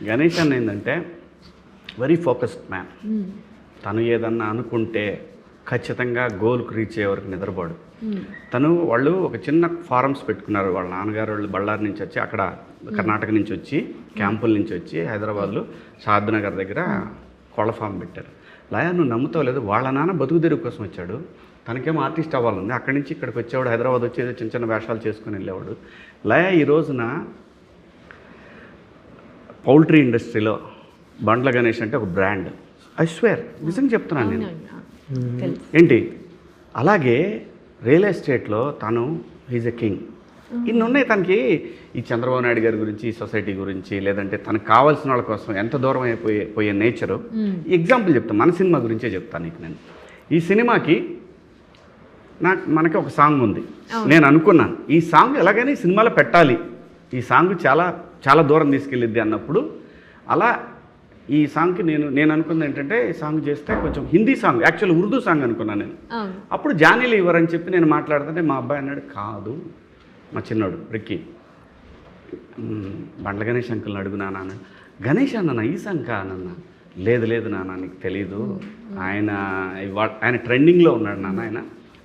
గణేష్ అన్న ఏంటంటే very focused man. తను ఏదన్నా అనుకుంటే ఖచ్చితంగా గోల్కి రీచ్ అయ్యే వరకు నిద్రపోడు. వాళ్ళు ఒక చిన్న ఫారమ్స్ పెట్టుకున్నారు. వాళ్ళ నాన్నగారు వాళ్ళు బళ్ళారి నుంచి వచ్చి, అక్కడ కర్ణాటక నుంచి వచ్చి, క్యాంపుల నుంచి వచ్చి హైదరాబాద్లో షాద్నగర్ దగ్గర కోళ్ళ ఫామ్ పెట్టారు. లయ నువ్వు నమ్ముతావు లేదు, వాళ్ళ నాన్న బతుకు తెరువు కోసం వచ్చాడు, తనకేమో ఆర్టిస్ట్ అవ్వాలని అక్కడి నుంచి ఇక్కడికి వచ్చేవాడు, హైదరాబాద్ వచ్చేది చిన్న చిన్న వేషాలు చేసుకుని వెళ్ళేవాడు. లయ ఈ రోజున పౌల్ట్రీ ఇండస్ట్రీలో బండ్ల గణేష్ అంటే ఒక బ్రాండ్. ఐ స్వేర్, నిజంగా చెప్తున్నాను నేను. ఏంటి అలాగే రియల్ ఎస్టేట్లో తను ఈజ్ ఎ కింగ్. ఇన్ని ఉన్నాయి తనకి. ఈ చంద్రబాబు నాయుడు గారి గురించి, ఈ సొసైటీ గురించి, లేదంటే తనకు కావాల్సిన వాళ్ళ కోసం ఎంత దూరం పోయే నేచరు. ఎగ్జాంపుల్ చెప్తాను, మన సినిమా గురించే చెప్తాను నీకు. నేను ఈ సినిమాకి మనకి ఒక సాంగ్ ఉంది. నేను అనుకున్నాను ఈ సాంగ్ ఎలాగైనా ఈ సినిమాలో పెట్టాలి, ఈ సాంగ్ చాలా చాలా దూరం తీసుకెళ్ళిద్ది అన్నప్పుడు అలా ఈ సాంగ్కి నేను అనుకున్నది ఏంటంటే, ఈ సాంగ్ చేస్తే కొంచెం Hindi song, actual Urdu song అనుకున్నాను నేను. అప్పుడు జానీ లీవర్ అని చెప్పి నేను మాట్లాడుతుంటే మా అబ్బాయి అన్నాడు, కాదు మా చిన్నోడు రిక్కీ, బండ్ల గణేష్ అంకుల్ని అడుగు నాన్న. గణేష్ అన్న ఈ సాంగ్ కానన్న. లేదు నాన్న నీకు తెలీదు, ఆయన ట్రెండింగ్లో ఉన్నాడు నాన్న,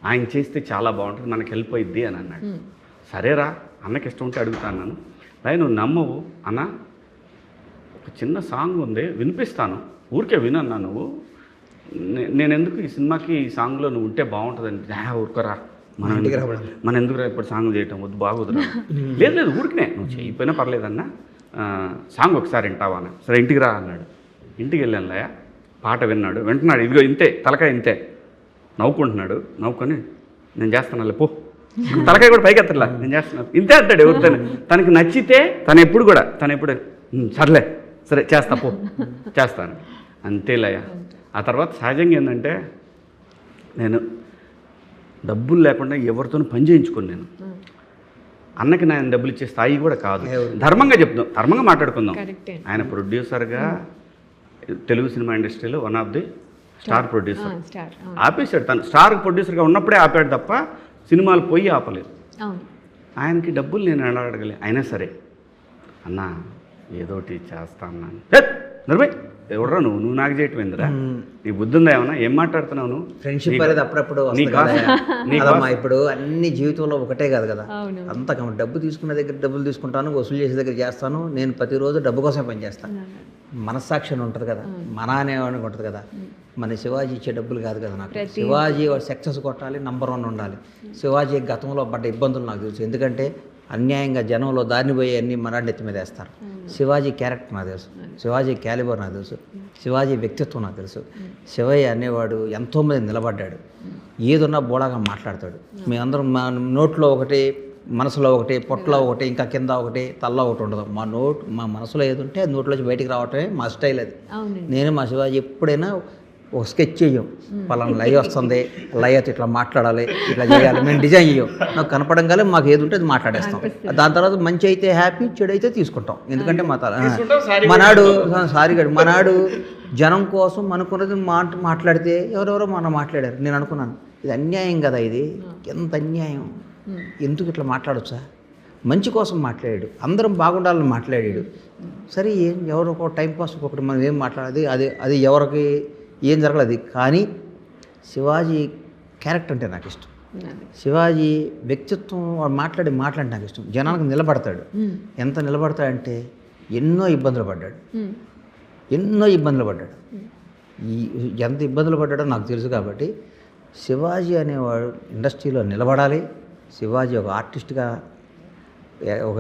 ఆయన చేస్తే చాలా బాగుంటుంది, మనకి హెల్ప్ అయ్యిద్ది అని అన్నాడు. సరేరా అన్నకి ఇష్టం ఉంటే అడుగుతాను నన్ను. రాయి నువ్వు నమ్మవు అన్న, ఒక చిన్న సాంగ్ ఉంది వినిపిస్తాను, ఊరికే వినన్నా నువ్వు, నేను ఎందుకు ఈ సినిమాకి ఈ సాంగ్లో నువ్వు ఉంటే బాగుంటుందండి. ఊరుకోరా, మనం ఎందుకు ఇప్పుడు సాంగ్ చేయటం వద్దు, బాగోదురా. లేదు ఊరికినే నువ్వు చేయకపోయినా పర్లేదన్నా, సాంగ్ ఒకసారి వింటావా అన్న. సరే ఇంటికి రా అన్నాడు. ఇంటికి వెళ్ళాను లయ, పాట వింటున్నాడు, ఇదిగో ఇంతే తలకాయ ఇంతే నవ్వుకుంటున్నాడు. నవ్వుకొని నేను చేస్తాను పో, తలకాయ కూడా పైకి ఎత్తట్లా, నేను చేస్తున్నాను ఇంతే అంటాడు. ఎవరితో తనకి నచ్చితే తను ఎప్పుడు సర్లే సరే చేస్తా పో, చేస్తాను అంతే లయ. ఆ తర్వాత సహజంగా ఏంటంటే, నేను డబ్బులు లేకుండా ఎవరితోనూ పని చేయించుకోను. నేను అన్నకి నేను డబ్బులు ఇచ్చే స్థాయి కూడా కాదు. ధర్మంగా చెప్తాం, ధర్మంగా మాట్లాడుకుందాం. ఆయన ప్రొడ్యూసర్గా తెలుగు సినిమా ఇండస్ట్రీలో one of the star producer. ఆపేశాడు, తను స్టార్ ప్రొడ్యూసర్గా ఉన్నప్పుడే ఆపాడు తప్ప సినిమాలు పోయి ఆపలేదు. ఆయనకి డబ్బులు నేను ఎలా అడగలే. అయినా సరే అన్నా ఏదోటి చేస్తా అన్నాను. నర్మయ్ ఎవడరా నువ్వు నాకు చేయటం ఏందిరా, నీ బుద్ధి ఉందా ఏమన్నా, ఏం మాట్లాడుతున్నావు నువ్వు? ఫ్రెండ్షిప్ అనేది అప్పుడప్పుడు ఇప్పుడు అన్ని జీవితంలో ఒకటే కాదు కదా, అంత డబ్బు తీసుకునే దగ్గర డబ్బులు తీసుకుంటాను, వసూలు చేసే దగ్గర చేస్తాను. నేను ప్రతిరోజు డబ్బు కోసమే పనిచేస్తాను. మనస్సాక్షి అని ఉంటుంది కదా, మన అనేవాడికి ఉంటుంది కదా. మన శివాజీ ఇచ్చే డబ్బులు కాదు కదా నాకు. శివాజీ సక్సెస్ కొట్టాలి, నంబర్ 1 ఉండాలి. శివాజీ గతంలో పడ్డ ఇబ్బందులు నాకు తెలుసు, ఎందుకంటే అన్యాయంగా జనంలో దారిని పోయి అన్ని మరాడి ఎత్తి మీద వేస్తారు. శివాజీ క్యారెక్టర్ నాకు తెలుసు, శివాజీ క్యాలిబర్ నాకు తెలుసు, శివాజీ వ్యక్తిత్వం నాకు తెలుసు. శివయ్య అనేవాడు ఎంతోమంది నిలబడ్డాడు, ఏదున్నా బోళాగా మాట్లాడతాడు. మేమందరం మా నోట్లో ఒకటి, మనసులో ఒకటి, పొట్టలో ఒకటి, ఇంకా కింద ఒకటి, తల్లో ఒకటి ఉండదు. మా మనసులో ఏది ఉంటే నోట్లోంచి బయటికి రావటమే మా స్టైల్ అది. నేను మా శివాజీ ఎప్పుడైనా ఒక స్కెచ్ చెయ్యం, పలానా లయ వస్తుంది, లయతో ఇట్లా మాట్లాడాలి, ఇట్లా చేయాలి, మేము డిజైన్ చెయ్యం. నాకు కనపడంగానే మాకు ఏది ఉంటే అది మాట్లాడేస్తాం. దాని తర్వాత మంచి అయితే హ్యాపీ, చెడు అయితే తీసుకుంటాం. ఎందుకంటే మనాడు జనం కోసం అనుకున్నది మాట్లాడితే ఎవరెవరో మనం మాట్లాడారు. నేను అనుకున్నాను ఇది అన్యాయం కదా, ఇది ఎంత అన్యాయం, ఎందుకు ఇట్లా మాట్లాడొచ్చా? మంచి కోసం మాట్లాడాడు, అందరం బాగుండాలని మాట్లాడాడు. సరే ఎవరో ఒక టైంపాస్ ఒకటి మనం ఏం మాట్లాడేది అది ఎవరికి ఏం జరగలేదు. కానీ శివాజీ క్యారెక్టర్ అంటే నాకు ఇష్టం. శివాజీ వ్యక్తిత్వం, మాట్లాడే మాటలంటే నాకు ఇష్టం. జనానికి నిలబడతాడు. ఎంత నిలబడతాడంటే ఎన్నో ఇబ్బందులు పడ్డాడు. ఎంత ఇబ్బందులు పడ్డాడో నాకు తెలుసు. కాబట్టి శివాజీ అనేవాడు ఇండస్ట్రీలో నిలబడాలి. శివాజీ ఒక ఆర్టిస్ట్గా, ఒక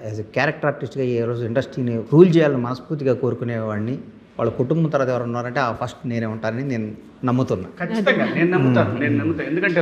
యాజ్ ఎ క్యారెక్టర్ ఆర్టిస్ట్గా ఈ రోజు ఇండస్ట్రీని రూల్ చేయాలని మనస్ఫూర్తిగా కోరుకునేవాడిని. వాళ్ళ కుటుంబం తర్వాత ఎవరు ఉన్నారంటే ఫస్ట్ నేనే ఉంటానని నేను నమ్ముతున్నా. ఖచ్చితంగా నేను నమ్ముతాను. ఎందుకంటే